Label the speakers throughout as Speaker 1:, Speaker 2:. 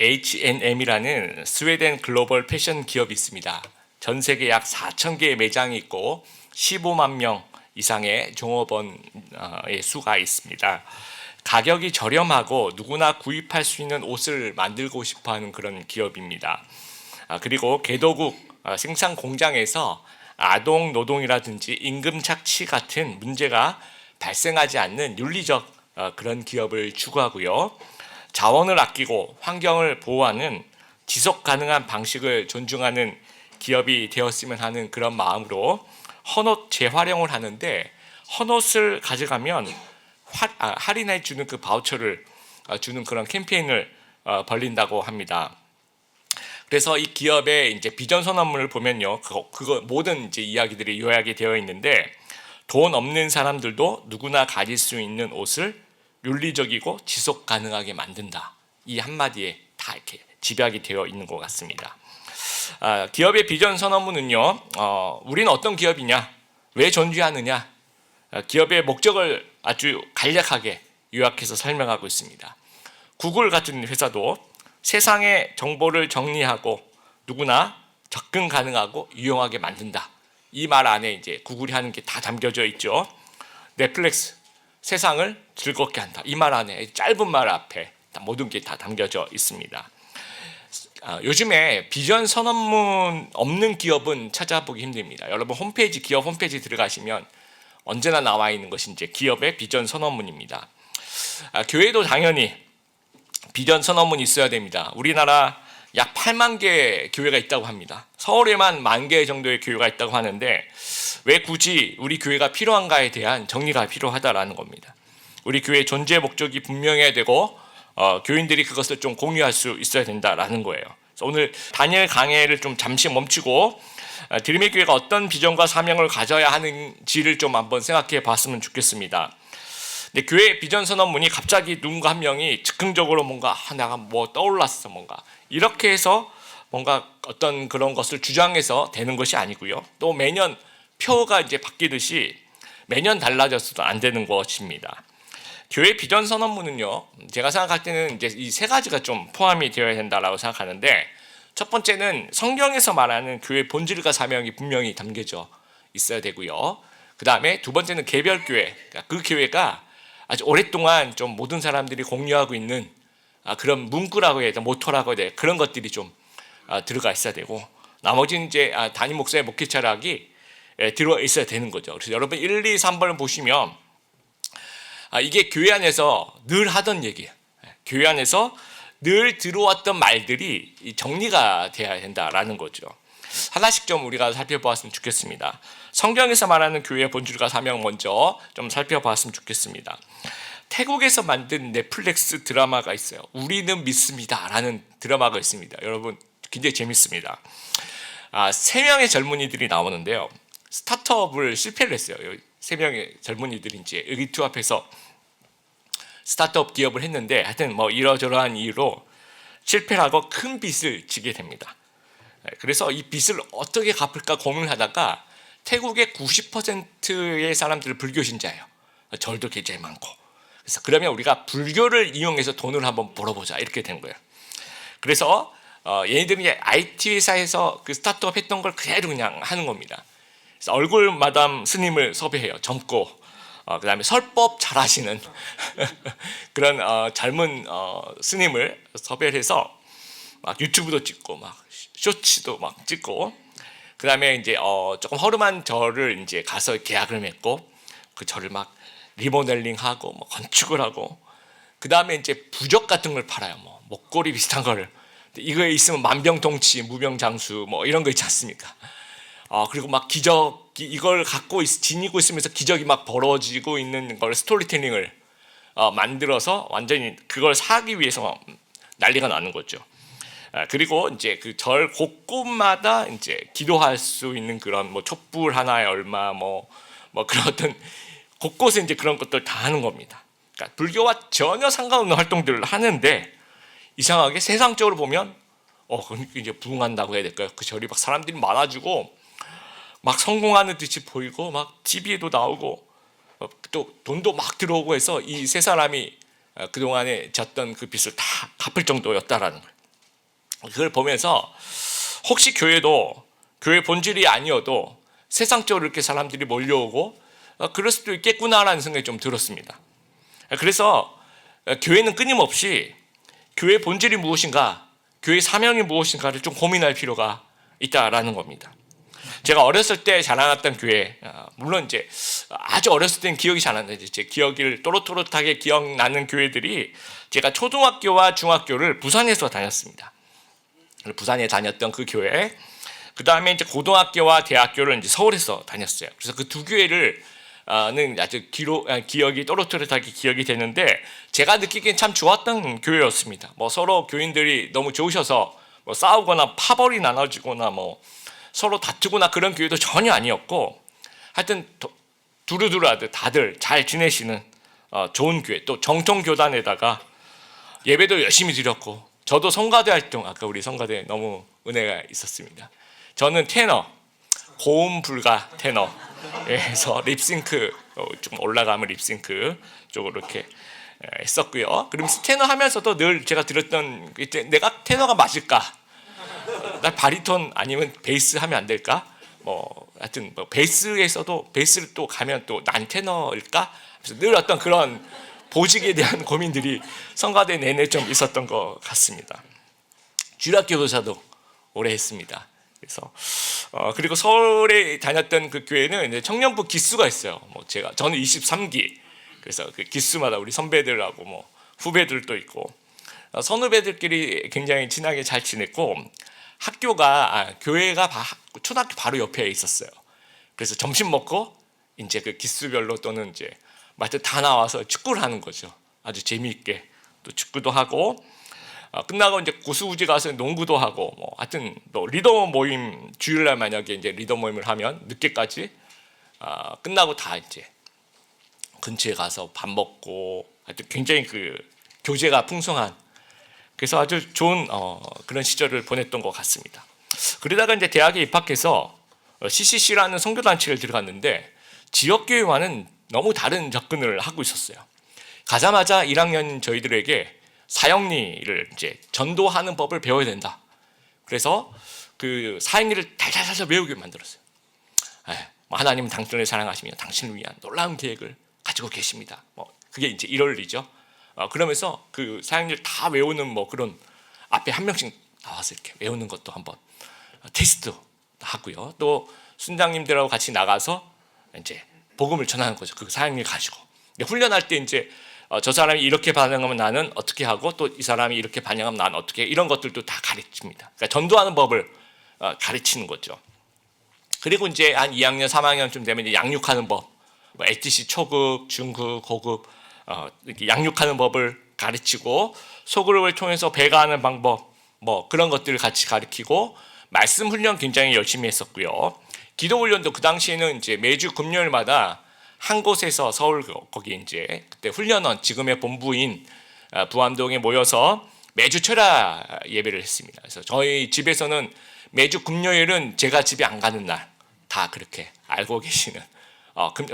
Speaker 1: H&M이라는 스웨덴 글로벌 패션 기업이 있습니다. 전 세계 약 4,000개의 매장이 있고 15만 명 이상의 종업원의 수가 있습니다. 가격이 저렴하고 누구나 구입할 수 있는 옷을 만들고 싶어하는 그런 기업입니다. 그리고 개도국 생산 공장에서 아동 노동이라든지 임금 착취 같은 문제가 발생하지 않는 윤리적 그런 기업을 추구하고요. 자원을 아끼고 환경을 보호하는 지속 가능한 방식을 존중하는 기업이 되었으면 하는 그런 마음으로 헌옷 재활용을 하는데, 헌옷을 가져가면 할인해 주는 그 바우처를 주는 그런 캠페인을 벌린다고 합니다. 그래서 이 기업의 이제 비전 선언문을 보면요, 그거 모든 이제 이야기들이 요약이 되어 있는데, 돈 없는 사람들도 누구나 가질 수 있는 옷을 윤리적이고 지속 가능하게 만든다. 이 한마디에 다 이렇게 집약이 되어 있는 것 같습니다. 기업의 비전 선언문은요, 우리는 어떤 기업이냐, 왜 존재하느냐, 기업의 목적을 아주 간략하게 요약해서 설명하고 있습니다. 구글 같은 회사도 세상의 정보를 정리하고 누구나 접근 가능하고 유용하게 만든다. 이 말 안에 이제 구글이 하는 게 다 담겨져 있죠. 넷플릭스, 세상을 즐겁게 한다. 이 말 안에 짧은 말 앞에 모든 게 다 담겨져 있습니다. 요즘에 비전 선언문 없는 기업은 찾아보기 힘듭니다. 여러분 기업 홈페이지 들어가시면 언제나 나와 있는 것이 이제 기업의 비전 선언문입니다. 교회도 당연히 비전 선언문이 있어야 됩니다. 우리나라 약 8만 개 교회가 있다고 합니다. 서울에만 10,000개 정도의 교회가 있다고 하는데, 왜 굳이 우리 교회가 필요한가에 대한 정리가 필요하다라는 겁니다. 우리 교회의 존재 목적이 분명해야 되고 교인들이 그것을 좀 공유할 수 있어야 된다라는 거예요. 그래서 오늘 다니엘 강해를 좀 잠시 멈추고 드림의 교회가 어떤 비전과 사명을 가져야 하는지를 좀 한번 생각해 봤으면 좋겠습니다. 근데 교회 비전 선언문이 갑자기 누군가 한 명이 즉흥적으로 뭔가 내가 뭐 떠올랐어 뭔가 이렇게 해서 뭔가 어떤 그런 것을 주장해서 되는 것이 아니고요. 또 매년 표가 이제 바뀌듯이 매년 달라져서도 안 되는 것입니다. 교회 비전 선언문은요, 제가 생각할 때는 이제 이 세 가지가 좀 포함이 되어야 된다라고 생각하는데, 첫 번째는 성경에서 말하는 교회 본질과 사명이 분명히 담겨져 있어야 되고요. 그 다음에 두 번째는 개별 교회, 그 교회가 아주 오랫동안 좀 모든 사람들이 공유하고 있는 그런 문구라고 해야 돼, 모토라고 해야 돼, 그런 것들이 좀 들어가 있어야 되고, 나머지는 이제 담임 목사의 목회 철학이 들어 있어야 되는 거죠. 그래서 여러분 1, 2, 3번을 보시면 이게 교회 안에서 늘 하던 얘기예요. 교회 안에서 늘 들어왔던 말들이 정리가 돼야 된다라는 거죠. 하나씩 좀 우리가 살펴보았으면 좋겠습니다. 성경에서 말하는 교회의 본질과 사명 먼저 좀 살펴보았으면 좋겠습니다. 태국에서 만든 넷플릭스 드라마가 있어요. 우리는 믿습니다 라는 드라마가 있습니다. 여러분 굉장히 재밌습니다. 3명의 젊은이들이 나오는데요, 스타트업을 실패를 했어요. 3명의 젊은이들이 이제 의기투 앞에서 스타트업 기업을 했는데, 하여튼 뭐 이러저러한 이유로 실패를 하고 큰 빚을 지게 됩니다. 그래서 이 빚을 어떻게 갚을까 고민을 하다가 태국의 90%의 사람들은 불교 신자예요. 절도 굉장히 많고. 그래서 그러면 우리가 불교를 이용해서 돈을 한번 벌어보자 이렇게 된 거예요. 그래서 얘네들이 IT 회사에서 그 스타트업 했던 걸 그대로 그냥 하는 겁니다. 그래서 얼굴 마담 스님을 섭외해요. 젊고 그 다음에 설법 잘하시는 그런 젊은 스님을 섭외를 해서 막 유튜브도 찍고 막 쇼츠도 막 찍고, 그 다음에 이제 조금 허름한 절을 이제 가서 계약을 맺고 그 절을 막 리모델링하고 뭐 건축을 하고, 그 다음에 이제 부적 같은 걸 팔아요. 뭐 목걸이 비슷한 거를, 이거에 있으면 만병통치 무병장수 뭐 이런 거 있지 않습니까? 그리고 막 기적이 이걸 갖고 지니고 있으면서 기적이 막 벌어지고 있는 걸 스토리텔링을 만들어서 완전히 그걸 사기 위해서 난리가 나는 거죠. 그리고 이제 그 절 곳곳마다 이제 기도할 수 있는 그런 뭐 촛불 하나에 얼마 뭐 그런 어떤 곳곳에 이제 그런 것들 다 하는 겁니다. 그러니까 불교와 전혀 상관없는 활동들을 하는데, 이상하게 세상적으로 보면 그러니까 이제 부흥한다고 해야 될까요? 그 절이 막 사람들이 많아지고 막 성공하는 듯이 보이고 막 TV에도 나오고 또 돈도 막 들어오고 해서 이 세 사람이 그동안에 졌던 그 빚을 다 갚을 정도였다라는 거예요. 그걸 보면서 혹시 교회도 교회 본질이 아니어도 세상적으로 이렇게 사람들이 몰려오고 그럴 수도 있겠구나라는 생각이 좀 들었습니다. 그래서 교회는 끊임없이 교회 본질이 무엇인가, 교회 사명이 무엇인가를 좀 고민할 필요가 있다라는 겁니다. 제가 어렸을 때 자라났던 교회, 물론 이제 아주 어렸을 때는 기억이 잘 안 나죠. 제 기억을 또렷또렷하게 기억나는 교회들이, 제가 초등학교와 중학교를 부산에서 다녔습니다. 부산에 다녔던 그 교회, 그 다음에 이제 고등학교와 대학교를 이제 서울에서 다녔어요. 그래서 그 두 교회를 는 아주 기억이 또렷또렷하게 기억이 되는데, 제가 느끼기엔 참 좋았던 교회였습니다. 뭐 서로 교인들이 너무 좋으셔서 뭐 싸우거나 파벌이 나눠지거나 뭐 서로 다투거나 그런 교회도 전혀 아니었고, 하여튼 두루두루하듯 다들 잘 지내시는 좋은 교회, 또 정통교단에다가 예배도 열심히 드렸고, 저도 성가대 활동, 아까 우리 성가대 너무 은혜가 있었습니다. 저는 테너, 고음 불가 테너에서 립싱크, 좀 올라가면 립싱크 쪽으로 이렇게 했었고요. 그러면서 테너 하면서도 늘 제가 들었던, 내가 테너가 맞을까? 나 바리톤 아니면 베이스 하면 안 될까? 뭐 하여튼 뭐 베이스에서도 베이스를 또 가면 또 난 테너일까? 그래서 늘 어떤 그런 보직에 대한 고민들이 성가대 내내 좀 있었던 것 같습니다. 주일학교 교사도 오래 했습니다. 그래서 그리고 서울에 다녔던 그 교회는 이제 청년부 기수가 있어요. 뭐 저는 23기, 그래서 그 기수마다 우리 선배들하고 뭐 후배들도 있고 선후배들끼리 굉장히 친하게 잘 지냈고, 교회가 초등학교 바로 옆에 있었어요. 그래서 점심 먹고 이제 그 기수별로 또는 이제 마트 다 나와서 축구를 하는 거죠. 아주 재미있게 또 축구도 하고, 끝나고 이제 고수부지 가서 농구도 하고, 뭐 하여튼 또 리더 모임, 주일날 만약에 이제 리더 모임을 하면 늦게까지 끝나고 다 이제 근처에 가서 밥 먹고, 하여튼 굉장히 그 교제가 풍성한, 그래서 아주 좋은 그런 시절을 보냈던 것 같습니다. 그러다가 이제 대학에 입학해서 CCC라는 선교단체를 들어갔는데, 지역교회와는 너무 다른 접근을 하고 있었어요. 가자마자 1학년 저희들에게 사형리를 이제 전도하는 법을 배워야 된다. 그래서 그 사형리를 달달달 외우게 만들었어요. 뭐 하나님은 당신을 사랑하시며 당신을 위한 놀라운 계획을 가지고 계십니다. 뭐 그게 이제 1월이죠. 그러면서 그 사형리를 다 외우는 뭐 그런, 앞에 한 명씩 나와서 이렇게 외우는 것도 한번 테스트 하고요. 또 순장님들하고 같이 나가서 이제 복음을 전하는 거죠. 그 사형리 가지고 훈련할 때 이제 저 사람이 이렇게 반응하면 나는 어떻게 하고, 또 이 사람이 이렇게 반응하면 나는 어떻게, 이런 것들도 다 가르칩니다. 그러니까 전도하는 법을 가르치는 거죠. 그리고 이제 한 2학년, 3학년쯤 되면 이제 양육하는 법, 뭐 HTC 초급, 중급, 고급 이렇게 양육하는 법을 가르치고, 소그룹을 통해서 배가하는 방법, 뭐 그런 것들을 같이 가르치고, 말씀 훈련 굉장히 열심히 했었고요. 기도 훈련도 그 당시에는 이제 매주 금요일마다 한 곳에서 서울 거기 이제 그때 훈련원, 지금의 본부인 부암동에 모여서 매주 철야 예배를 했습니다. 그래서 저희 집에서는 매주 금요일은 제가 집에 안 가는 날, 다 그렇게 알고 계시는,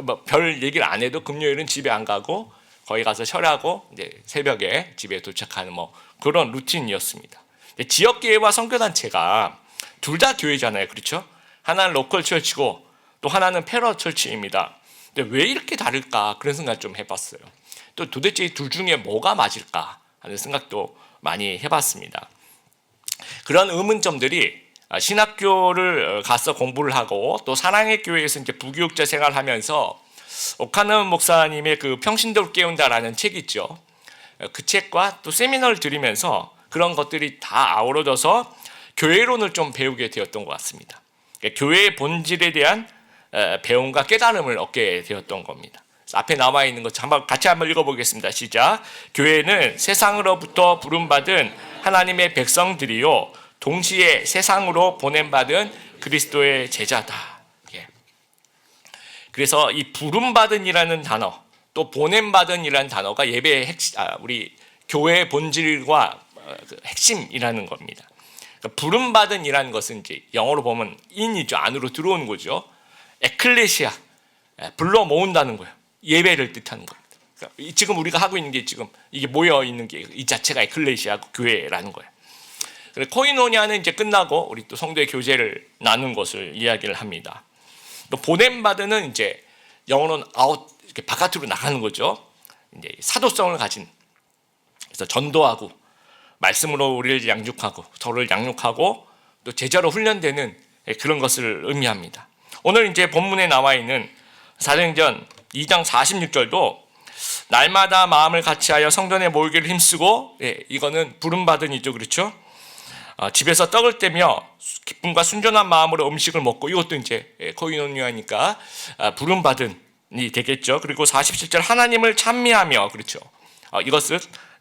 Speaker 1: 뭐 별 얘기를 안 해도 금요일은 집에 안 가고 거기 가서 철야하고 이제 새벽에 집에 도착하는 뭐 그런 루틴이었습니다. 지역교회와 선교단체가 둘 다 교회잖아요, 그렇죠? 하나는 로컬 철치고 또 하나는 패러 철치입니다. 근데 왜 이렇게 다를까, 그런 생각 좀 해봤어요. 또 도대체 이 둘 중에 뭐가 맞을까 하는 생각도 많이 해봤습니다. 그런 의문점들이 신학교를 가서 공부를 하고, 또 사랑의 교회에서 이제 부교육자 생활하면서 오카노 목사님의 그 평신도를 깨운다라는 책이 있죠. 그 책과 또 세미나를 들으면서 그런 것들이 다 아우러져서 교회론을 좀 배우게 되었던 것 같습니다. 교회의 본질에 대한 배움과 깨달음을 얻게 되었던 겁니다. 앞에 나와 있는 것 같이 한번 읽어보겠습니다. 시작. 교회는 세상으로부터 부름받은 하나님의 백성들이요, 동시에 세상으로 보냄받은 그리스도의 제자다. 그래서 이 부름받은이라는 단어, 또 보냄받은이라는 단어가 예배의 우리 교회의 본질과 핵심이라는 겁니다. 그러니까 부름받은이라는 것은 이제 영어로 보면 인이죠. 안으로 들어오는 거죠. 에클레시아, 불러 모은다는 거예요. 예배를 뜻하는 겁니다. 그러니까 지금 우리가 하고 있는 게, 지금 이게 모여 있는 게 이 자체가 에클레시아, 교회라는 거예요. 코이노니아는 이제 끝나고 우리 또 성도의 교제를 나눈 것을 이야기를 합니다. 또 보냄받은은 이제 영어로는 아웃, 이렇게 바깥으로 나가는 거죠. 이제 사도성을 가진, 그래서 전도하고 말씀으로 우리를 양육하고 서로를 양육하고 또 제자로 훈련되는 그런 것을 의미합니다. 오늘 이제 본문에 나와 있는 사도행전 2장 46절도 날마다 마음을 같이하여 성전에 모이기를 힘쓰고, 이거는 부름받은이죠, 그렇죠? 집에서 떡을 떼며 기쁨과 순전한 마음으로 음식을 먹고, 이것도 이제 코이노니아니까 부름받은이 되겠죠. 그리고 47절 하나님을 찬미하며, 그렇죠?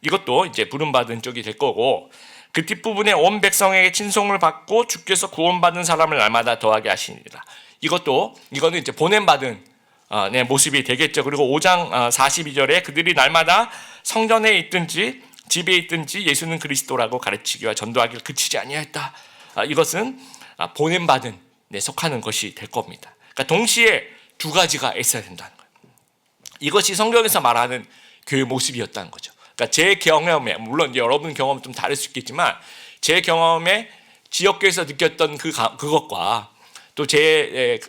Speaker 1: 이것도 이제 부름받은 쪽이 될 거고, 그 뒷부분에 온 백성에게 친송을 받고 주께서 구원받은 사람을 날마다 더하게 하시니라. 이거는 이제 보냄받은 모습이 되겠죠. 그리고 5장 42절에 그들이 날마다 성전에 있든지 집에 있든지 예수는 그리스도라고 가르치기와 전도하기를 그치지 아니하였다. 이것은 보냄받은 데 속하는 것이 될 겁니다. 그러니까 동시에 두 가지가 있어야 된다는 거예요. 이것이 성경에서 말하는 교회 모습이었다는 거죠. 그러니까 제 경험에, 물론 여러분 경험은 좀 다를 수 있겠지만 제 경험에 지역교회에서 느꼈던 그것과 또 제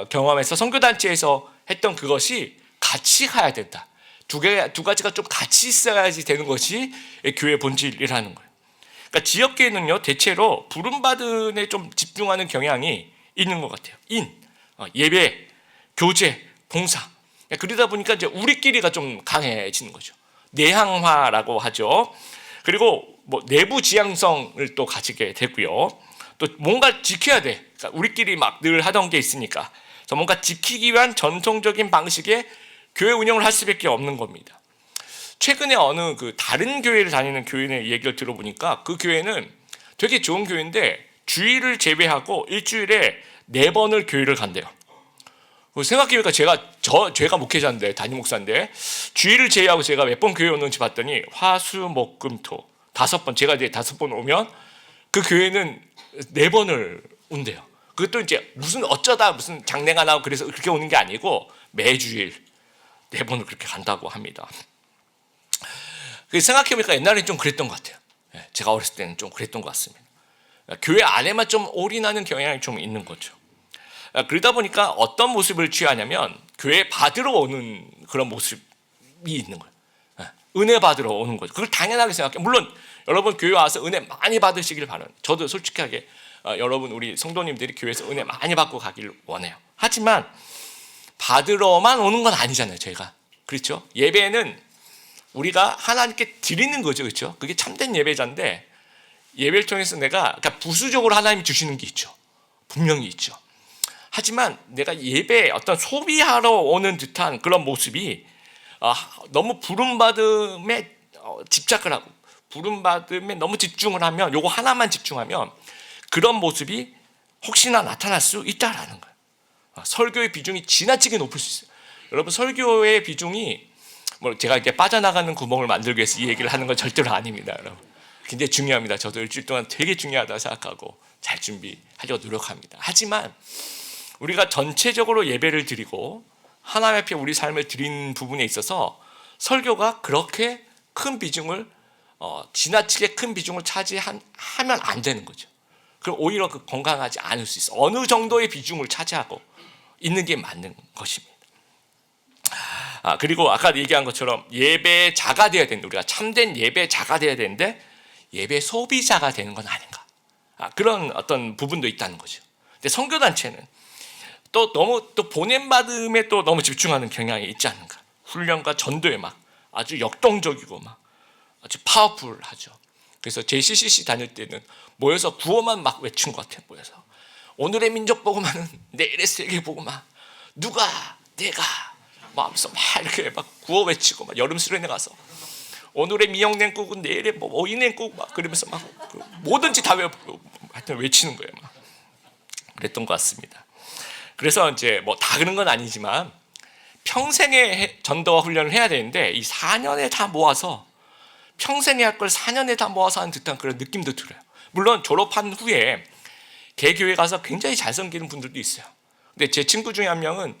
Speaker 1: 경험에서 선교단체에서 했던 그것이 같이 가야 된다. 두 가지가 좀 같이 있어야지 되는 것이 교회 본질이라는 거예요. 그러니까 지역교회는요, 대체로 부름받은에 좀 집중하는 경향이 있는 것 같아요. 예배, 교제, 봉사. 그러다 보니까 이제 우리끼리가 좀 강해지는 거죠. 내향화라고 하죠. 그리고 뭐 내부 지향성을 또 가지게 되고요. 또 뭔가 지켜야 돼. 그러니까 우리끼리 막 늘 하던 게 있으니까. 그래서 뭔가 지키기 위한 전통적인 방식의 교회 운영을 할 수밖에 없는 겁니다. 최근에 어느 다른 교회를 다니는 교인의 얘기를 들어보니까 그 교회는 되게 좋은 교회인데 주일을 제외하고 일주일에 4번을 교회를 간대요. 생각해보니까 제가 목회자인데, 담임 목사인데 주일을 제외하고 제가 몇 번 교회 오는지 봤더니 화수목금토 5번, 제가 이제 5번 오면 그 교회는 4번을 온대요. 그것도 이제 어쩌다 무슨 장례가 나고 그래서 그렇게 오는 게 아니고 매주일 4번을 그렇게 간다고 합니다. 생각해보니까 옛날에는 좀 그랬던 것 같아요. 제가 어렸을 때는 좀 그랬던 것 같습니다. 교회 안에만 좀 올인하는 경향이 좀 있는 거죠. 그러다 보니까 어떤 모습을 취하냐면 교회 받으러 오는 그런 모습이 있는 거예요. 은혜 받으러 오는 거죠. 그걸 당연하게 생각해요. 물론 여러분 교회 와서 은혜 많이 받으시길 바라요. 저도 솔직하게 여러분 우리 성도님들이 교회에서 은혜 많이 받고 가길 원해요. 하지만 받으러만 오는 건 아니잖아요, 저희가. 그렇죠? 예배는 우리가 하나님께 드리는 거죠, 그렇죠? 그게 참된 예배자인데 예배를 통해서 그러니까 부수적으로 하나님이 주시는 게 있죠. 분명히 있죠. 하지만 내가 예배에 어떤 소비하러 오는 듯한 그런 모습이 너무 부름받음에 집착을 하고 부름받음에 너무 집중을 하면, 요거 하나만 집중하면 그런 모습이 혹시나 나타날 수 있다라는 거예요. 설교의 비중이 지나치게 높을 수 있어요. 여러분, 설교의 비중이 제가 이렇게 빠져나가는 구멍을 만들기 위해서 이 얘기를 하는 건 절대로 아닙니다, 여러분. 굉장히 중요합니다. 저도 일주일 동안 되게 중요하다고 생각하고 잘 준비하려고 노력합니다. 하지만 우리가 전체적으로 예배를 드리고 하나님 앞에 우리 삶을 드린 부분에 있어서 설교가 그렇게 큰 비중을 지나치게 큰 비중을 차지하면 안 되는 거죠. 그럼 오히려 건강하지 않을 수 있어. 어느 정도의 비중을 차지하고 있는 게 맞는 것입니다. 그리고 아까 얘기한 것처럼 예배자가 되어야 되는데, 우리가 참된 예배자가 되어야 되는데 예배 소비자가 되는 건 아닌가. 그런 어떤 부분도 있다는 거죠. 근데 선교단체는 또 너무 보냄받음에 또 너무 집중하는 경향이 있지 않는가. 훈련과 전도에 막 아주 역동적이고 막 아주 파워풀하죠. 그래서 JCCC 다닐 때는 모여서 구호만 막 외친 것 같아요. 모여서 오늘의 민족 보고만은 내일의 세계 보고만, 누가 내가 하면서 막 이렇게 막 구호 외치고, 막 여름 수련회 가서 오늘의 미역냉국은 내일의 오이냉국 막 그러면서 막 뭐든지 다 하여튼 외치는 거예요. 막 그랬던 것 같습니다. 그래서 이제 다 그런 건 아니지만 평생의 전도와 훈련을 해야 되는데 이 4년에 다 모아서 평생에 할 걸 4년에 다 모아서 하는 듯한 그런 느낌도 들어요. 물론 졸업한 후에 개교회 가서 굉장히 잘 섬기는 분들도 있어요. 근데 제 친구 중에 한 명은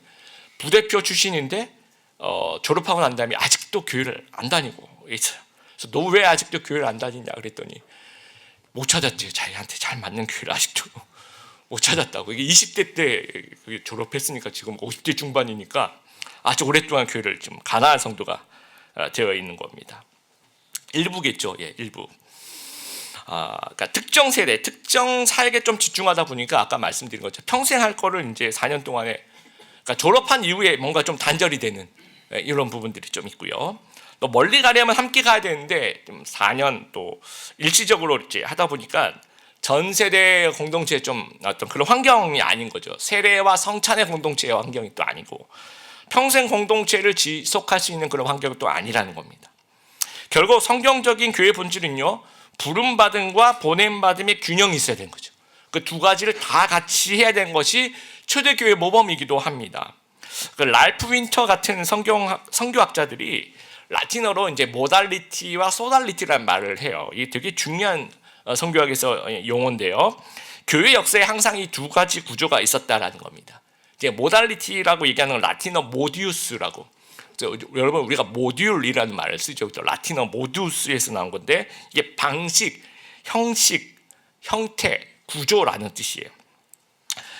Speaker 1: 부대표 출신인데 졸업하고 난 다음에 아직도 교회를 안 다니고 있어요. 그래서 너 왜 아직도 교회를 안 다니냐 그랬더니 못 찾았대요. 자기한테 잘 맞는 교회를 아직도 못 찾았다고. 이게 20대 때 졸업했으니까 지금 50대 중반이니까 아주 오랫동안 교회를 좀 가나안 성도가 되어 있는 겁니다. 일부겠죠. 예, 일부. 그러니까 특정 세대, 특정 사역에 좀 집중하다 보니까 아까 말씀드린 것처럼 평생 할 거를 이제 4년 동안에, 그러니까 졸업한 이후에 뭔가 좀 단절이 되는 이런 부분들이 좀 있고요. 또 멀리 가려면 함께 가야 되는데 좀 4년 또 일시적으로 이제 하다 보니까 전 세대 공동체 좀 어떤 그런 환경이 아닌 거죠. 세례와 성찬의 공동체의 환경이 또 아니고 평생 공동체를 지속할 수 있는 그런 환경이 또 아니라는 겁니다. 결국 성경적인 교회 본질은요, 부름받음과 보냄받음의 균형이 있어야 되는 거죠. 그 두 가지를 다 같이 해야 되는 것이 초대교회 모범이기도 합니다. 그 랄프 윈터 같은 성교학자들이 라틴어로 이제 모달리티와 소달리티라는 말을 해요. 이게 되게 중요한 성교학에서 용어인데요. 교회 역사에 항상 이 두 가지 구조가 있었다라는 겁니다. 이제 모달리티라고 얘기하는 건 라틴어 모디우스라고. 여러분 우리가 모듈이라는 말을 쓰죠. 라틴어 모두스에서 나온 건데 이게 방식, 형식, 형태, 구조라는 뜻이에요.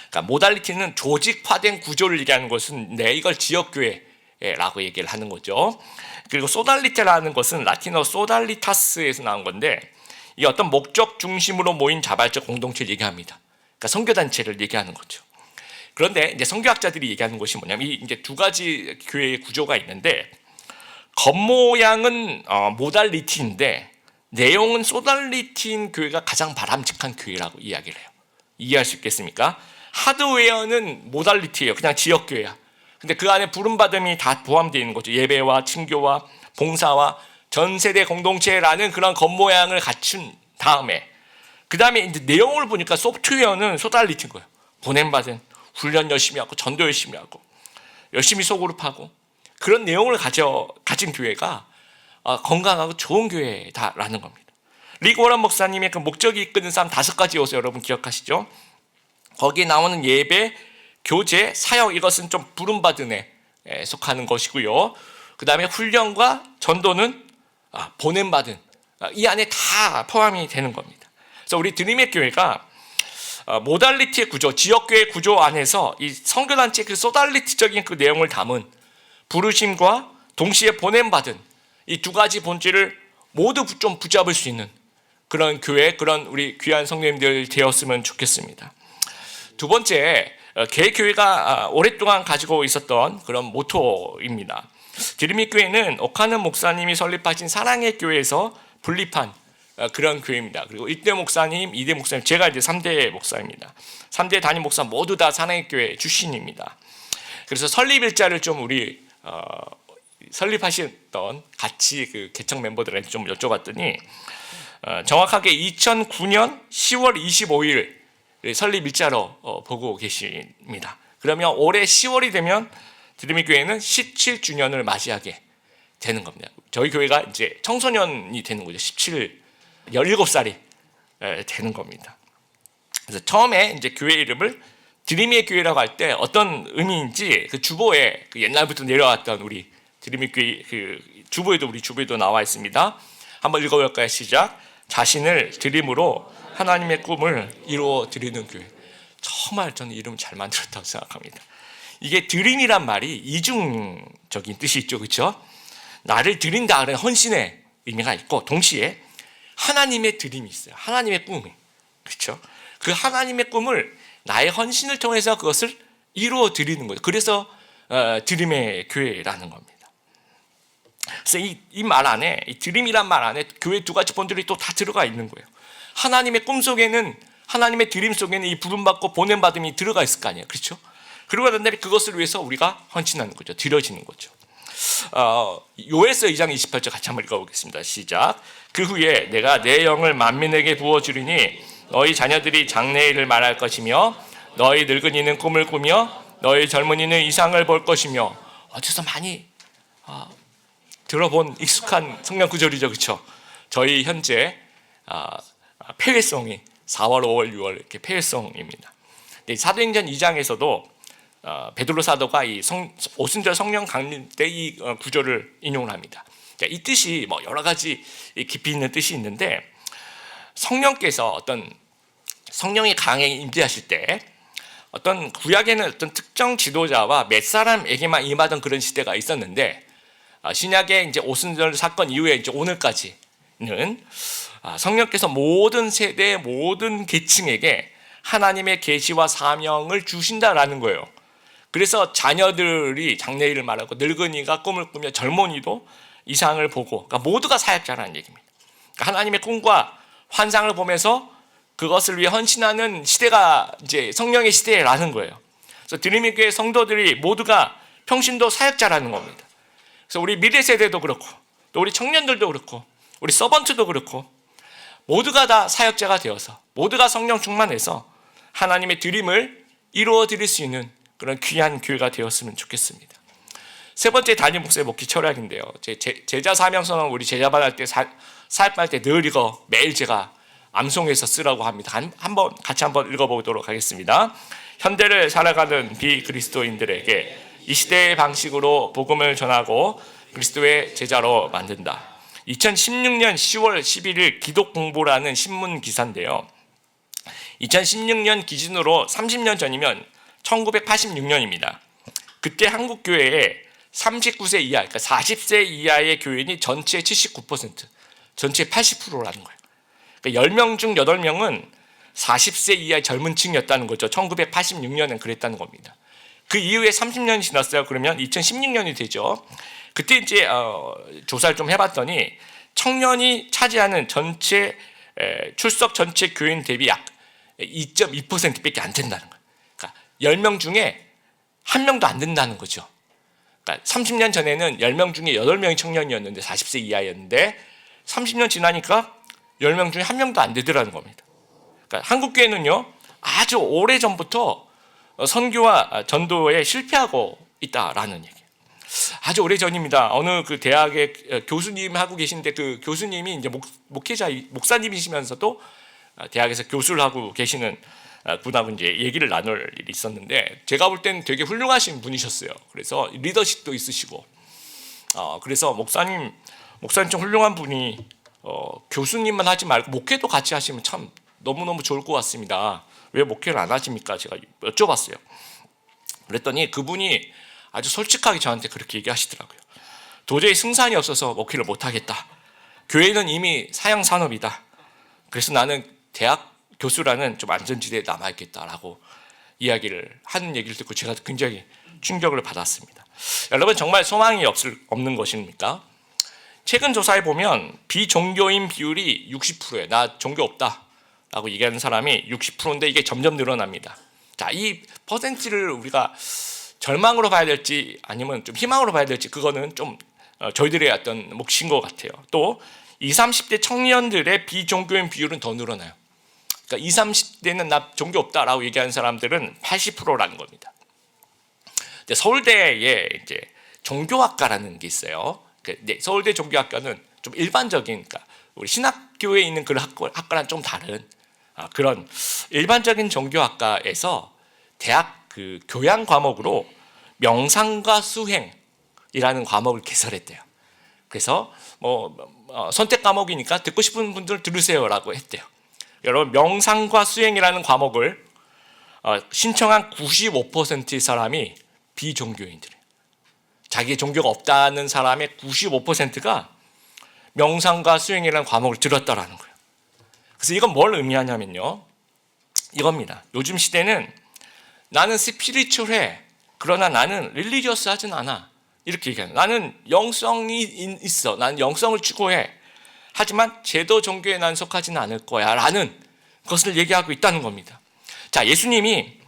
Speaker 1: 그러니까 모달리티는 조직화된 구조를 얘기하는 것은 이걸 지역교회라고 얘기를 하는 거죠. 그리고 소달리테라는 것은 라틴어 소달리타스에서 나온 건데 이 어떤 목적 중심으로 모인 자발적 공동체를 얘기합니다. 그러니까 선교단체를 얘기하는 거죠. 그런데 이제 선교학자들이 얘기하는 것이 뭐냐면 이제 두 가지 교회의 구조가 있는데 겉모양은 모달리티인데 내용은 소달리티인 교회가 가장 바람직한 교회라고 이야기를 해요. 이해할 수 있겠습니까? 하드웨어는 모달리티예요. 그냥 지역교회야. 근데 그 안에 부름받음이 다 포함되어 있는 거죠. 예배와 친교와 봉사와 전세대 공동체라는 그런 겉모양을 갖춘 다음에 그 다음에 이제 내용을 보니까 소프트웨어는 소달리티인 거예요. 보냄받은 훈련 열심히 하고 전도 열심히 하고 열심히 소그룹하고 그런 내용을 가진 교회가 건강하고 좋은 교회다라는 겁니다. 리그 워런 목사님의 그 목적이 이끄는 삶 5가지 요소 여러분 기억하시죠? 거기에 나오는 예배, 교제, 사역 이것은 좀 부름받음에 속하는 것이고요. 그 다음에 훈련과 전도는 보냄받은 이 안에 다 포함이 되는 겁니다. 그래서 우리 드림의 교회가 모달리티의 구조, 지역교회 구조 안에서 이 선교단체 그 소달리티적인 그 내용을 담은 부르심과 동시에 보냄받은 이 두 가지 본질을 모두 좀 붙잡을 수 있는 그런 교회, 그런 우리 귀한 성도님들 되었으면 좋겠습니다. 두 번째, 개교회가 오랫동안 가지고 있었던 그런 모토입니다. 드림의 교회는 오카는 목사님이 설립하신 사랑의 교회에서 분립한 그런 교회입니다. 그리고 1대 목사님, 2대 목사님, 제가 이제 3대 목사입니다. 3대 담임 목사 모두 다 사랑의 교회 출신입니다. 그래서 설립일자를 좀 우리 설립하셨던 같이 그 개척 멤버들한테 좀 여쭤봤더니 정확하게 2009년 10월 25일 설립일자로 보고 계십니다. 그러면 올해 10월이 되면 드림의 교회는 17주년을 맞이하게 되는 겁니다. 저희 교회가 이제 청소년이 되는 거죠. 17살이 되는 겁니다. 그래서 처음에 이제 교회 이름을 드림의 교회라고 할 때 어떤 의미인지 그 주보에 그 옛날부터 내려왔던 우리 드림의 교회 그 주보에도 우리 주보에도 나와 있습니다. 한번 읽어볼까요? 시작. 자신을 드림으로 하나님의 꿈을 이루어 드리는 교회. 정말 저는 이름 잘 만들었다고 생각합니다. 이게 드림이란 말이 이중적인 뜻이 있죠, 그렇죠? 나를 드린다 그런 헌신의 의미가 있고 동시에 하나님의 드림이 있어요. 하나님의 꿈이, 그렇죠? 그 하나님의 꿈을 나의 헌신을 통해서 그것을 이루어 드리는 거죠. 그래서 드림의 교회라는 겁니다. 그래서 이 말 안에, 이 드림이란 말 안에 교회 두 가지 본질이 또 다 들어가 있는 거예요. 하나님의 꿈 속에는, 하나님의 드림 속에는 이 부름받고 보냄받음이 들어가 있을 거 아니에요, 그렇죠? 그러고 난 다음에 그것을 위해서 우리가 헌신하는 거죠. 드려지는 거죠. 요에서 2장 28절 같이 한번 읽어보겠습니다. 시작. 그 후에 내가 내 영을 만민에게 부어주리니 너희 자녀들이 장래일을 말할 것이며 너희 늙은이는 꿈을 꾸며 너희 젊은이는 이상을 볼 것이며. 어디서 많이 들어본 익숙한 성경 구절이죠, 그렇죠? 저희 현재 폐회성이 4월, 5월, 6월 이렇게 폐회성입니다. 사도행전 2장에서도 베드로 사도가 이 오순절 성령 강림 때 이 구절을 인용을 합니다. 이 뜻이 뭐 여러 가지 깊이 있는 뜻이 있는데 성령께서 어떤 성령이 강하게 임재하실 때 어떤 구약에는 어떤 특정 지도자와 몇 사람에게만 임하던 그런 시대가 있었는데 신약의 이제 오순절 사건 이후에 이제 오늘까지는 성령께서 모든 세대 모든 계층에게 하나님의 계시와 사명을 주신다라는 거예요. 그래서 자녀들이 장래일을 말하고 늙은이가 꿈을 꾸며 젊은이도 이상을 보고 그러니까 모두가 사역자라는 얘기입니다. 그러니까 하나님의 꿈과 환상을 보면서 그것을 위해 헌신하는 시대가 이제 성령의 시대라는 거예요. 그래서 드림의 교회 성도들이 모두가 평신도 사역자라는 겁니다. 그래서 우리 미래 세대도 그렇고 또 우리 청년들도 그렇고 우리 서번트도 그렇고 모두가 다 사역자가 되어서 모두가 성령 충만해서 하나님의 드림을 이루어 드릴 수 있는 그런 귀한 교회가 되었으면 좋겠습니다. 세 번째 담임 목사의 목회 철학인데요. 제자 사명서는 우리 제자반 할 때 사역할 때 늘 이거 매일 제가 암송해서 쓰라고 합니다. 같이 한번 읽어보도록 하겠습니다. 현대를 살아가는 비그리스도인들에게 이 시대의 방식으로 복음을 전하고 그리스도의 제자로 만든다. 2016년 10월 11일 기독공보라는 신문 기사인데요. 2016년 기준으로 30년 전이면 1986년입니다. 그때 한국 교회에 39세 이하, 그러니까 40세 이하의 교인이 전체의 79%, 전체의 80%라는 거예요. 그러니까 10명 중 8명은 40세 이하의 젊은 층이었다는 거죠. 1986년엔 그랬다는 겁니다. 그 이후에 30년이 지났어요. 그러면 2016년이 되죠. 그때 이제 조사를 좀 해봤더니 청년이 차지하는 전체 출석 전체 교인 대비 약 2.2%밖에 안 된다는 거예요. 그러니까 10명 중에 1명도 안 된다는 거죠. 그러니까 30년 전에는 10명 중에 8명이 청년이었는데 40세 이하였는데 30년 지나니까 10명 중에 1명도 안 되더라는 겁니다. 그러니까 한국교회는요 아주 오래전부터 선교와 전도에 실패하고 있다라는 얘기. 아주 오래전입니다. 어느 그 대학의 교수님 하고 계신데 그 교수님이 이제 목사님이시면서도 대학에서 교수를 하고 계시는 분하고 이제 얘기를 나눌 일이 있었는데 제가 볼 때는 되게 훌륭하신 분이셨어요. 그래서 리더십도 있으시고 그래서 목사님 좀 훌륭한 분이 교수님만 하지 말고 목회도 같이 하시면 참 너무너무 좋을 것 같습니다. 왜 목회를 안 하십니까? 제가 여쭤봤어요. 그랬더니 그분이 아주 솔직하게 저한테 그렇게 얘기하시더라고요. 도저히 승산이 없어서 목회를 못 하겠다. 교회는 이미 사형 산업이다. 그래서 나는 대학 교수라는 좀 안전지대에 남아있겠다라고 하는 얘기를 듣고 제가 굉장히 충격을 받았습니다. 여러분 정말 소망이 없는 것입니까? 최근 조사에 보면 비종교인 비율이 60%예요. 나 종교 없다라고 얘기하는 사람이 60%인데 이게 점점 늘어납니다. 자, 이 퍼센트를 우리가 절망으로 봐야 될지 아니면 좀 희망으로 봐야 될지 그거는 좀 저희들의 어떤 몫인 것 같아요. 또 20, 30대 청년들의 비종교인 비율은 더 늘어나요. 그러니까 20, 30대는 나 종교 없다라고 얘기하는 사람들은 80%라는 겁니다. 서울대에 이제 종교학과라는 게 있어요. 서울대 종교학과는 좀 일반적인, 그러니까 우리 신학교에 있는 그런 학과랑 좀 다른 그런 일반적인 종교학과에서 대학 그 교양 과목으로 명상과 수행이라는 과목을 개설했대요. 그래서 선택 과목이니까 듣고 싶은 분들 들으세요라고 했대요. 여러분 명상과 수행이라는 과목을 신청한 95%의 사람이 비종교인들이에요. 자기의 종교가 없다는 사람의 95%가 명상과 수행이라는 과목을 들었다라는 거예요. 그래서 이건 뭘 의미하냐면요. 이겁니다. 요즘 시대는 나는 스피리추얼해. 그러나 나는 릴리지어스 하진 않아. 이렇게 얘기해요. 나는 영성이 있어. 나는 영성을 추구해. 하지만 제도 종교에 난 속하지는 않을 거야. 라는 것을 얘기하고 있다는 겁니다. 자, 예수님이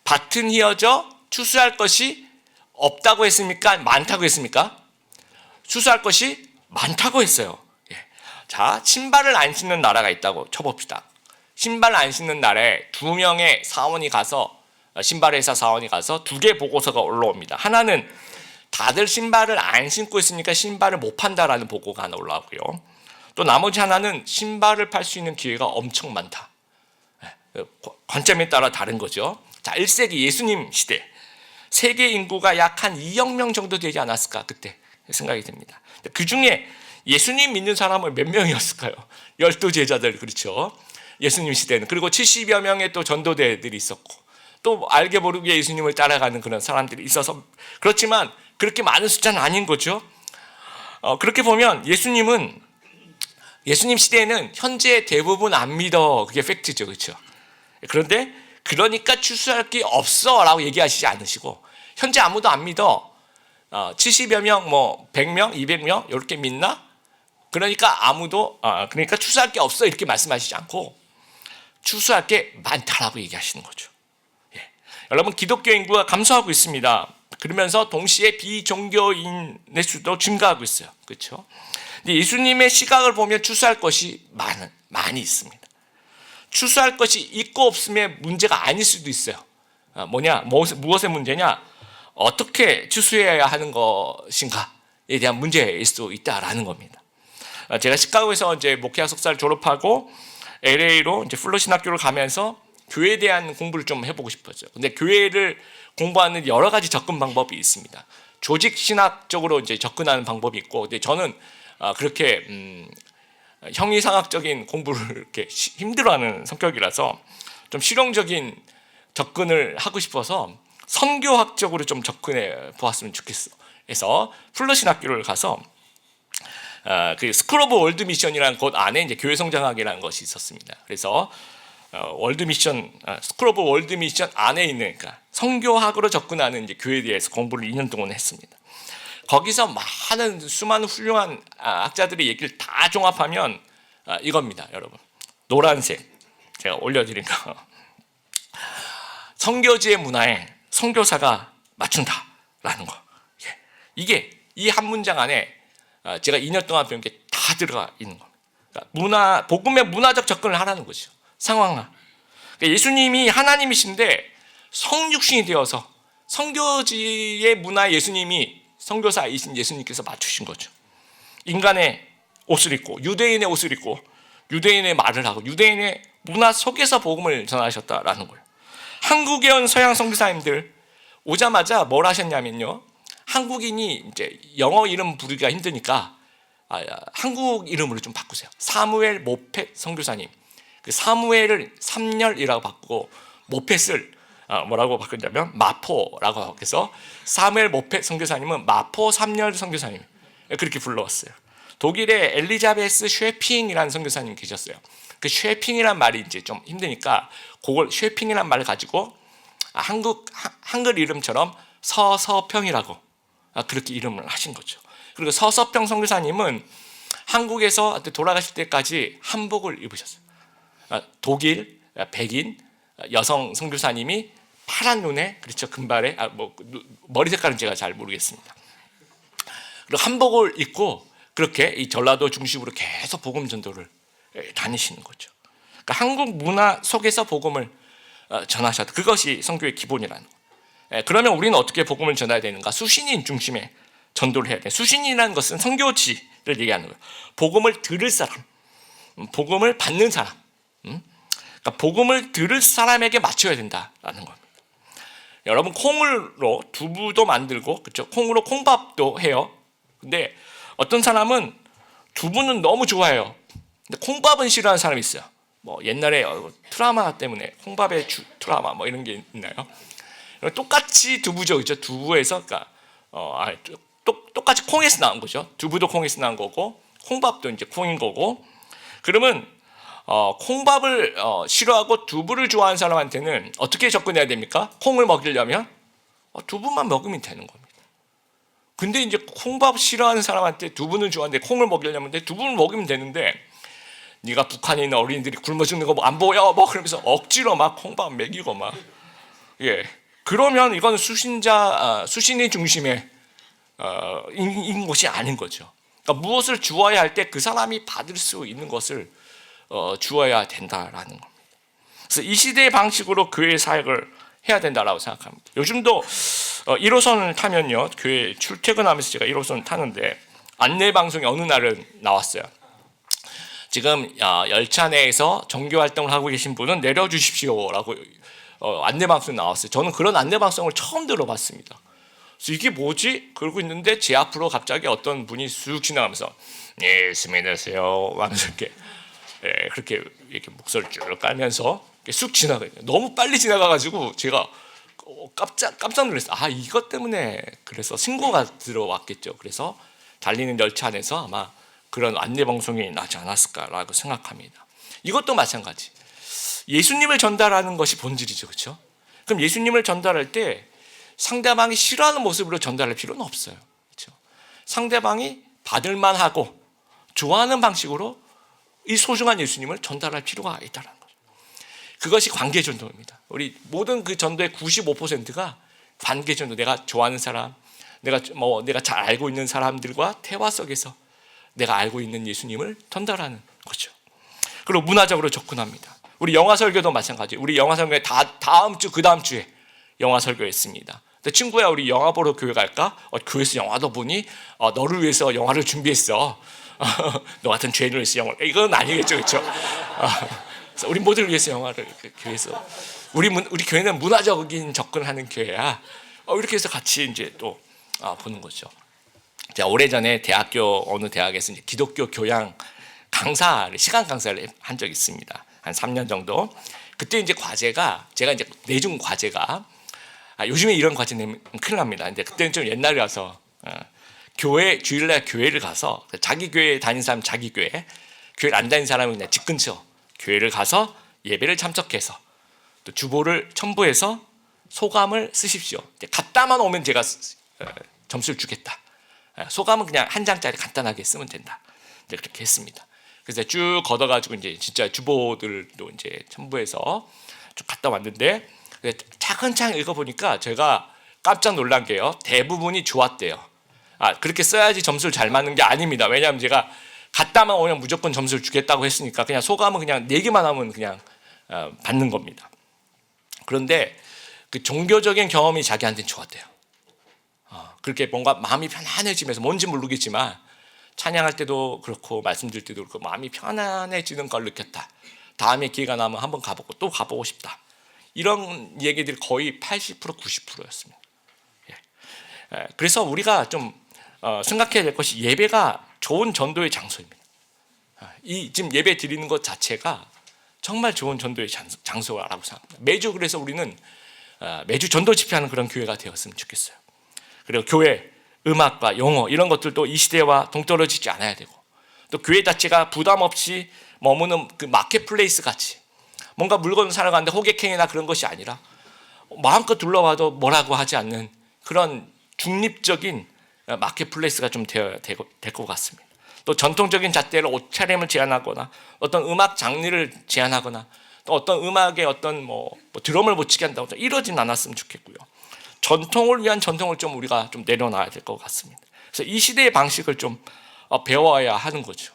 Speaker 1: 밭은 휘어져 추수할 것이 없다고 했습니까? 많다고 했습니까? 추수할 것이 많다고 했어요. 자, 신발을 안 신는 나라가 있다고 쳐봅시다. 신발 안 신는 나라에 2명의 사원이 가서 신발 회사 사원이 가서 2개 보고서가 올라옵니다. 하나는 다들 신발을 안 신고 있으니까 신발을 못 판다라는 보고가 하나 올라오고요. 또 나머지 하나는 신발을 팔 수 있는 기회가 엄청 많다. 관점에 따라 다른 거죠. 자, 1세기 예수님 시대 세계 인구가 약 한 2억 명 정도 되지 않았을까 그때 생각이 듭니다. 그 중에 예수님 믿는 사람은 몇 명이었을까요? 12제자들, 그렇죠? 예수님 시대는. 그리고 70여 명의 또 전도대들이 있었고, 또 알게 모르게 예수님을 따라가는 그런 사람들이 있어서, 그렇지만 그렇게 많은 숫자는 아닌 거죠. 그렇게 보면 예수님 시대에는 현재 대부분 안 믿어. 그게 팩트죠, 그렇죠? 그런데 그러니까 추수할 게 없어라고 얘기하시지 않으시고, 현재 아무도 안 믿어. 70여 명, 뭐 100명, 200명 이렇게 믿나? 그러니까 그러니까 추수할 게 없어 이렇게 말씀하시지 않고 추수할 게 많다라고 얘기하시는 거죠. 예. 여러분, 기독교 인구가 감소하고 있습니다. 그러면서 동시에 비종교인의 수도 증가하고 있어요. 그렇죠? 근데 예수님의 시각을 보면 추수할 것이 많이 있습니다. 추수할 것이 있고 없음의 문제가 아닐 수도 있어요. 무엇의 문제냐? 어떻게 추수해야 하는 것인가에 대한 문제일 수 있다라는 겁니다. 제가 시카고에서 이제 목회학 석사를 졸업하고 LA로 이제 플러 신학교를 가면서 교회에 대한 공부를 좀 해보고 싶었죠. 근데 교회를 공부하는 여러 가지 접근 방법이 있습니다. 조직 신학적으로 이제 접근하는 방법이 있고, 근데 저는 그렇게 형이상학적인 공부를 이렇게 힘들어하는 성격이라서 좀 실용적인 접근을 하고 싶어서 선교학적으로 좀 접근해 보았으면 좋겠어. 그래서 플러 신학교를 가서 그 스쿨 오브 월드 미션이라는 곳 안에 이제 교회 성장학이라는 것이 있었습니다. 그래서 월드 미션, 스쿨 오브 월드 미션 안에 있는, 그러니까 선교학으로 접근하는 이제 교회에 대해서 공부를 2년 동안 했습니다. 거기서 수많은 훌륭한 학자들의 얘기를 다 종합하면 이겁니다, 여러분. 노란색 제가 올려드린 거. 선교지의 문화에 선교사가 맞춘다라는 거. 이게 이 한 문장 안에 제가 2년 동안 배운 게 다 들어가 있는 겁니다. 그러니까 복음의 문화적 접근을 하라는 거죠. 상황화. 그러니까 예수님이 하나님이신데 성육신이 되어서 선교지의 문화에 예수님이 선교사이신 예수님께서 맞추신 거죠. 인간의 옷을 입고 유대인의 옷을 입고 유대인의 말을 하고 유대인의 문화 속에서 복음을 전하셨다라는 거예요. 한국에 온 서양 선교사님들 오자마자 뭘 하셨냐면요, 한국인이 이제 영어 이름 부르기가 힘드니까 한국 이름으로 좀 바꾸세요. 사무엘 모펫 선교사님. 그 사무엘을 삼열이라고 바꾸고 모펫을 뭐라고 바꾸냐면 마포라고 해서 사무엘 모펫 선교사님은 마포 삼열 선교사님, 그렇게 불러왔어요. 독일의 엘리자베스 쉐핑이라는 선교사님 계셨어요. 그 쉐핑이란 말이 이제 좀 힘드니까 그걸 쉐핑이란 말을 가지고 한글 이름처럼 서서평이라고 그렇게 이름을 하신 거죠. 그리고 서서평 선교사님은 한국에서 돌아가실 때까지 한복을 입으셨어요. 독일 백인 여성 선교사님이 파란 눈에, 그렇죠, 금발에, 머리 색깔은 제가 잘 모르겠습니다. 그리고 한복을 입고 그렇게 이 전라도 중심으로 계속 복음 전도를 다니시는 거죠. 그러니까 한국 문화 속에서 복음을 전하셨다. 그것이 선교의 기본이라는 거예요. 그러면 우리는 어떻게 복음을 전해야 되는가? 수신인 중심의 전도를 해야 돼. 수신이라는 것은 선교지를 얘기하는 거예요. 복음을 들을 사람, 복음을 받는 사람, 그러니까 복음을 들을 사람에게 맞춰야 된다라는 겁니다. 여러분, 콩으로 두부도 만들고, 그렇죠? 콩으로 콩밥도 해요. 근데 어떤 사람은 두부는 너무 좋아해요. 근데 콩밥은 싫어하는 사람이 있어요. 뭐 옛날에 트라우마 때문에 콩밥에 트라우마 뭐 이런 게 있나요? 똑같이 두부죠, 그렇죠? 두부에서, 그러니까 똑같이 콩에서 나온 거죠. 두부도 콩에서 나온 거고 콩밥도 이제 콩인 거고. 그러면 콩밥을 싫어하고 두부를 좋아하는 사람한테는 어떻게 접근해야 됩니까? 콩을 먹이려면 두부만 먹으면 되는 겁니다. 근데 이제 콩밥 싫어하는 사람한테 두부는 좋아하는데 콩을 먹이려면 두부를 먹이면 되는데, 네가 북한에 있는 어린이들이 굶어 죽는 거 안 보여? 뭐 그러면서 억지로 막 콩밥 먹이고 막, 그러면 이건 수신이 중심의 인 것이 아닌 거죠. 그러니까 무엇을 주어야 할 때 그 사람이 받을 수 있는 것을 주어야 된다라는 겁니다. 그래서 이 시대의 방식으로 교회 사역을 해야 된다라고 생각합니다. 요즘도 1호선을 타면요, 교회 출퇴근하면서 제가 1호선을 타는데 안내 방송이 어느 날은 나왔어요. 지금 열차 내에서 종교 활동을 하고 계신 분은 내려주십시오라고 안내 방송이 나왔어요. 저는 그런 안내 방송을 처음 들어봤습니다. 그래서 이게 뭐지? 그러고 있는데 제 앞으로 갑자기 어떤 분이 쑥 지나가면서 예수 믿으세요 하면서 그렇게 목소리를 쭉 깔면서 쑥 지나가요. 너무 빨리 지나가가지고 제가 깜짝 놀랐어요. 아, 이것 때문에 그래서 신고가 들어왔겠죠. 그래서 달리는 열차 안에서 아마 그런 안내 방송이 나지 않았을까라고 생각합니다. 이것도 마찬가지. 예수님을 전달하는 것이 본질이죠, 그렇죠? 그럼 예수님을 전달할 때 상대방이 싫어하는 모습으로 전달할 필요는 없어요, 그렇죠? 상대방이 받을만하고 좋아하는 방식으로 이 소중한 예수님을 전달할 필요가 있다는 거죠. 그것이 관계 전도입니다. 우리 모든 그 전도의 95%가 관계 전도. 내가 좋아하는 사람, 내가 잘 알고 있는 사람들과 대화 속에서 내가 알고 있는 예수님을 전달하는 거죠. 그리고 문화적으로 접근합니다. 우리 영화 설교도 마찬가지. 우리 영화 설교에 다음 주, 그 다음 주에 영화 설교했습니다. 근데 친구야, 우리 영화 보러 교회 갈까? 교회에서 영화도 보니? 너를 위해서 영화를 준비했어. 너 같은 죄인을 위해서 영화. 이건 아니겠죠, 그렇죠? 우리 모두를 위해서 영화를 교회에서. 우리 교회는 문화적인 접근하는 교회야. 이렇게 해서 같이 이제 또 보는 거죠. 제가 오래전에 어느 대학에서 이제 기독교 교양 시간 강사를 한 적이 있습니다. 한 3년 정도. 그때 이제 제가 이제 내준 과제가, 요즘에 이런 과제 내면 큰일 납니다. 근데 그때는 좀 옛날이라서, 주일날 교회를 가서, 자기 교회 다닌 사람 자기 교회를 안 다닌 사람은 그냥 집 근처 교회를 가서 예배를 참석해서 또 주보를 첨부해서 소감을 쓰십시오. 갔다만 오면 제가 점수를 주겠다. 소감은 그냥 한 장짜리 간단하게 쓰면 된다. 이제 그렇게 했습니다. 그래서 쭉 걷어가지고 이제 진짜 주보들도 이제 첨부해서 쭉 갔다 왔는데, 차근차근 읽어보니까 제가 깜짝 놀란 게요, 대부분이 좋았대요. 그렇게 써야지 점수를 잘 맞는 게 아닙니다. 왜냐하면 제가 갔다만 오면 무조건 점수를 주겠다고 했으니까 그냥 소감은 그냥 4개만 하면 그냥 받는 겁니다. 그런데 그 종교적인 경험이 자기한테는 좋았대요. 그렇게 뭔가 마음이 편안해지면서, 뭔지 모르겠지만 찬양할 때도 그렇고 말씀드릴 때도 그렇고 마음이 편안해지는 걸 느꼈다. 다음에 기회가 나면 한번 가보고 또 가보고 싶다. 이런 얘기들이 거의 80% 90%였습니다. 그래서 우리가 좀 생각해야 될 것이, 예배가 좋은 전도의 장소입니다. 지금 예배 드리는 것 자체가 정말 좋은 전도의 장소라고 생각합니다. 매주 그래서 우리는 매주 전도 집회하는 그런 교회가 되었으면 좋겠어요. 그리고 교회, 음악과 영어 이런 것들도 이 시대와 동떨어지지 않아야 되고, 또 교회 자체가 부담 없이 머무는 그 마켓플레이스 같이, 뭔가 물건을 사러 가는데 호객행위나 그런 것이 아니라 마음껏 둘러봐도 뭐라고 하지 않는 그런 중립적인 마켓플레이스가 좀 되어야 될 것 같습니다. 또 전통적인 잣대로 옷차림을 제한하거나 어떤 음악 장르를 제한하거나 또 어떤 음악에 어떤 드럼을 못 치게 한다고 이러진 않았으면 좋겠고요. 전통을 위한 전통을 좀 우리가 좀 내려놔야 될 것 같습니다. 그래서 이 시대의 방식을 좀 배워야 하는 거죠.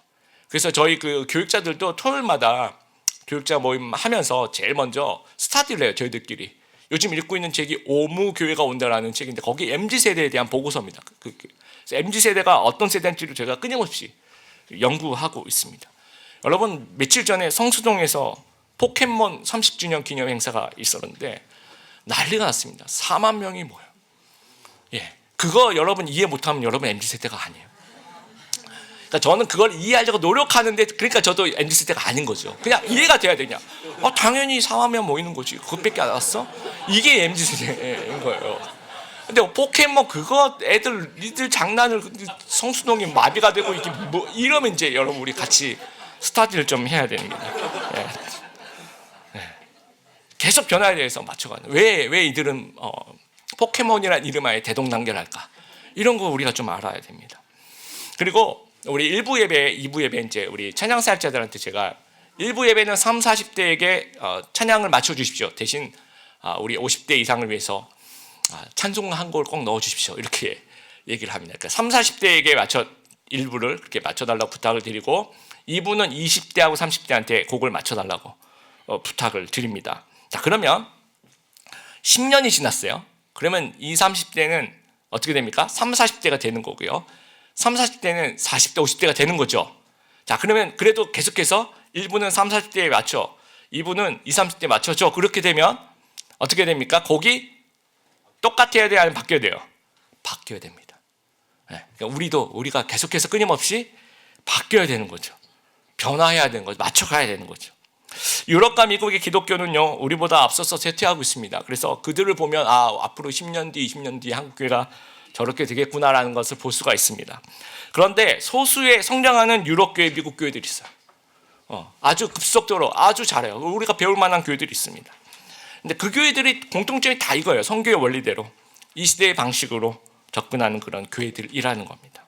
Speaker 1: 그래서 저희 그 교육자들도 토요일마다 교육자 모임 하면서 제일 먼저 스타디를 해요. 저희들끼리. 요즘 읽고 있는 책이 오무교회가 온다라는 책인데, 거기 MZ세대에 대한 보고서입니다. 그래서 MZ세대가 어떤 세대인지를 제가 끊임없이 연구하고 있습니다. 여러분, 며칠 전에 성수동에서 포켓몬 30주년 기념 행사가 있었는데 난리가 났습니다. 4만 명이 모여요. 그거 여러분 이해 못하면 여러분 MZ세대가 아니에요. 그러니까 저는 그걸 이해하려고 노력하는데, 그러니까 저도 MZ세대가 아닌 거죠. 그냥 이해가 돼야 되냐? 당연히 4만 명 모이는 거지. 그것밖에 안 왔어? 이게 MZ세대인 거예요. 근데 포켓몬 그거 니들 장난을 성수동이 마비가 되고 이게 이러면 이제 여러분 우리 같이 스타디를 좀 해야 됩니다. 계속 변화에 대해서 맞춰가는. 왜 이들은 포켓몬이라는 이름하에 대동단결할까? 이런 거 우리가 좀 알아야 됩니다. 그리고 우리 1부 예배, 2부 예배 이제 우리 찬양 사역자들한테 제가 1부 예배는 3, 40대에게 찬양을 맞춰 주십시오. 대신 우리 50대 이상을 위해서 찬송 한 곡을 꼭 넣어 주십시오. 이렇게 얘기를 합니다. 그러니까 3, 40대에게 1부를 그렇게 맞춰 달라고 부탁을 드리고, 2부는 20대하고 30대한테 곡을 맞춰 달라고 부탁을 드립니다. 자, 그러면 10년이 지났어요. 그러면 20, 30대는 어떻게 됩니까? 3, 40대가 되는 거고요. 3, 40대는 40대, 50대가 되는 거죠. 자, 그러면 그래도 계속해서 1부는 3, 40대에 맞춰, 2부는 20, 30대에 맞춰줘. 그렇게 되면 어떻게 됩니까? 곡이 똑같아야 돼요? 아니면 바뀌어야 돼요? 바뀌어야 됩니다. 그러니까 우리가 계속해서 끊임없이 바뀌어야 되는 거죠. 변화해야 되는 거죠. 맞춰가야 되는 거죠. 유럽과 미국의 기독교는요, 우리보다 앞서서 쇠퇴하고 있습니다. 그래서 그들을 보면 앞으로 10년 뒤, 20년 뒤 한국 교회가 저렇게 되겠구나라는 것을 볼 수가 있습니다. 그런데 소수의 성장하는 유럽 교회, 미국 교회들이 있어요. 아주 급속도로 아주 잘해요. 우리가 배울 만한 교회들이 있습니다. 근데 그 교회들이 공통점이 다 이거예요. 성교의 원리대로 이 시대의 방식으로 접근하는 그런 교회들이라는 겁니다.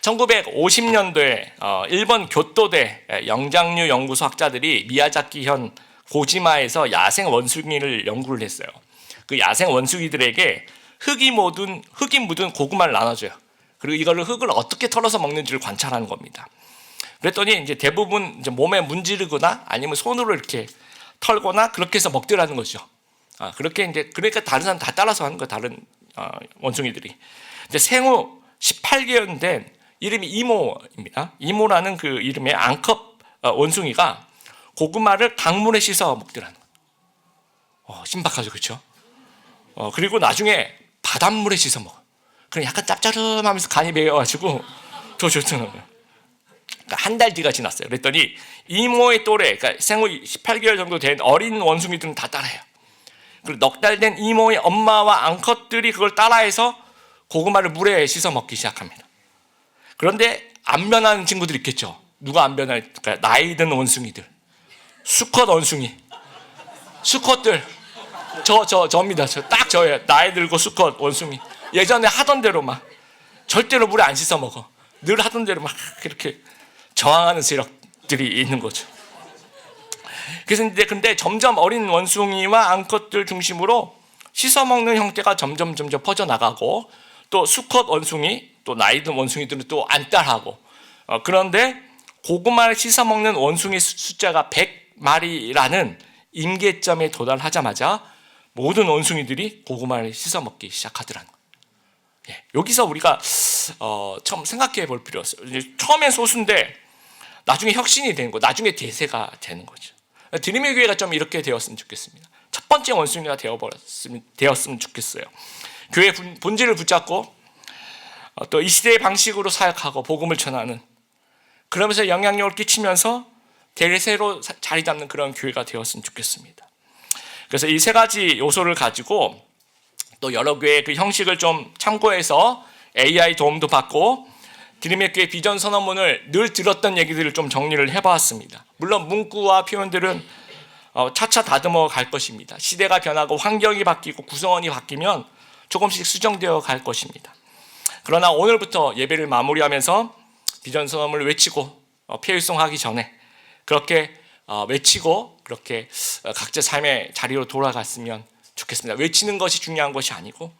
Speaker 1: 1950년도에 일본 교토대 영장류 연구소 학자들이 미야자키현 고지마에서 야생 원숭이를 연구를 했어요. 그 야생 원숭이들에게 흙이 묻은 고구마를 나눠줘요. 그리고 이거를 흙을 어떻게 털어서 먹는지를 관찰하는 겁니다. 그랬더니 이제 대부분 이제 몸에 문지르거나 아니면 손으로 이렇게 털거나 그렇게 해서 먹더라는 거죠. 그렇게 이제 그러니까 다른 사람 다 따라서 하는 거예요. 다른 원숭이들이. 이제 생후 18개월 된 이름이 이모입니다. 이모라는 그 이름의 앙컵 원숭이가 고구마를 강물에 씻어 먹더라는 거예요. 신박하죠, 그렇죠? 그리고 나중에 바닷물에 씻어 먹어. 그럼 약간 짭짤하면서 간이 배여가지고 더 좋더라고요. 한 달 뒤가 지났어요. 그랬더니 이모의 또래, 그러니까 생후 18개월 정도 된 어린 원숭이들은 다 따라해요. 그리고 넉 달 된 이모의 엄마와 앙컷들이 그걸 따라해서 고구마를 물에 씻어 먹기 시작합니다. 그런데 안 변하는 친구들 있겠죠. 누가 안 변할까? 나이 든 원숭이들, 수컷 원숭이, 수컷들, 저입니다. 딱 저예요. 나이 들고 수컷 원숭이. 예전에 하던 대로 막 절대로 물에 안 씻어 먹어. 늘 하던 대로 막 이렇게 저항하는 세력들이 있는 거죠. 그래서 이제 근데 점점 어린 원숭이와 앙컷들 중심으로 씻어 먹는 형태가 점점 퍼져 나가고 또 수컷 원숭이, 또 나이 든 원숭이들은 또 안 따라하고 그런데 고구마를 씻어 먹는 원숭이 숫자가 100마리라는 임계점에 도달하자마자 모든 원숭이들이 고구마를 씻어 먹기 시작하더라는 거예요. 여기서 우리가 처음 생각해 볼 필요가 있어요. 처음엔 소수인데 나중에 혁신이 되는 거, 나중에 대세가 되는 거죠. 드림의 교회가 좀 이렇게 되었으면 좋겠습니다. 첫 번째 원숭이가 되었으면 좋겠어요. 교회 본질을 붙잡고 또 이 시대의 방식으로 사역하고 복음을 전하는, 그러면서 영향력을 끼치면서 대세로 자리 잡는 그런 교회가 되었으면 좋겠습니다. 그래서 이 세 가지 요소를 가지고 또 여러 교회의 그 형식을 좀 참고해서 AI 도움도 받고 드림의 교회 비전 선언문을 늘 들었던 얘기들을 좀 정리를 해봤습니다. 물론 문구와 표현들은 차차 다듬어 갈 것입니다. 시대가 변하고 환경이 바뀌고 구성원이 바뀌면 조금씩 수정되어 갈 것입니다. 그러나 오늘부터 예배를 마무리하면서 비전 선언문을 외치고 폐율성하기 전에 그렇게 외치고 그렇게 각자 삶의 자리로 돌아갔으면 좋겠습니다. 외치는 것이 중요한 것이 아니고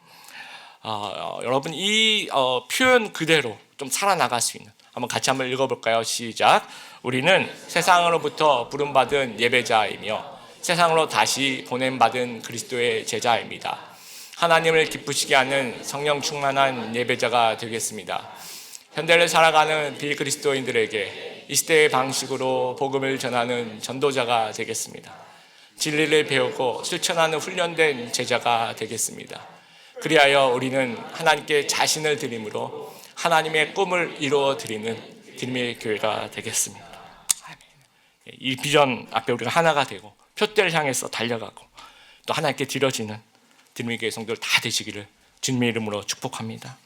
Speaker 1: 여러분 이 표현 그대로 좀 살아나갈 수 있는, 한번 같이 한번 읽어볼까요? 시작. 우리는 세상으로부터 부름받은 예배자이며 세상으로 다시 보냄받은 그리스도의 제자입니다. 하나님을 기쁘시게 하는 성령 충만한 예배자가 되겠습니다. 현대를 살아가는 비그리스도인들에게 이 시대의 방식으로 복음을 전하는 전도자가 되겠습니다. 진리를 배우고 실천하는 훈련된 제자가 되겠습니다. 그리하여 우리는 하나님께 자신을 드림으로 하나님의 꿈을 이루어 드리는 드림의 교회가 되겠습니다. 이 비전 앞에 우리가 하나가 되고 표대를 향해서 달려가고 또 하나님께 드려지는 드림의 교회 성도들 다 되시기를 주님의 이름으로 축복합니다.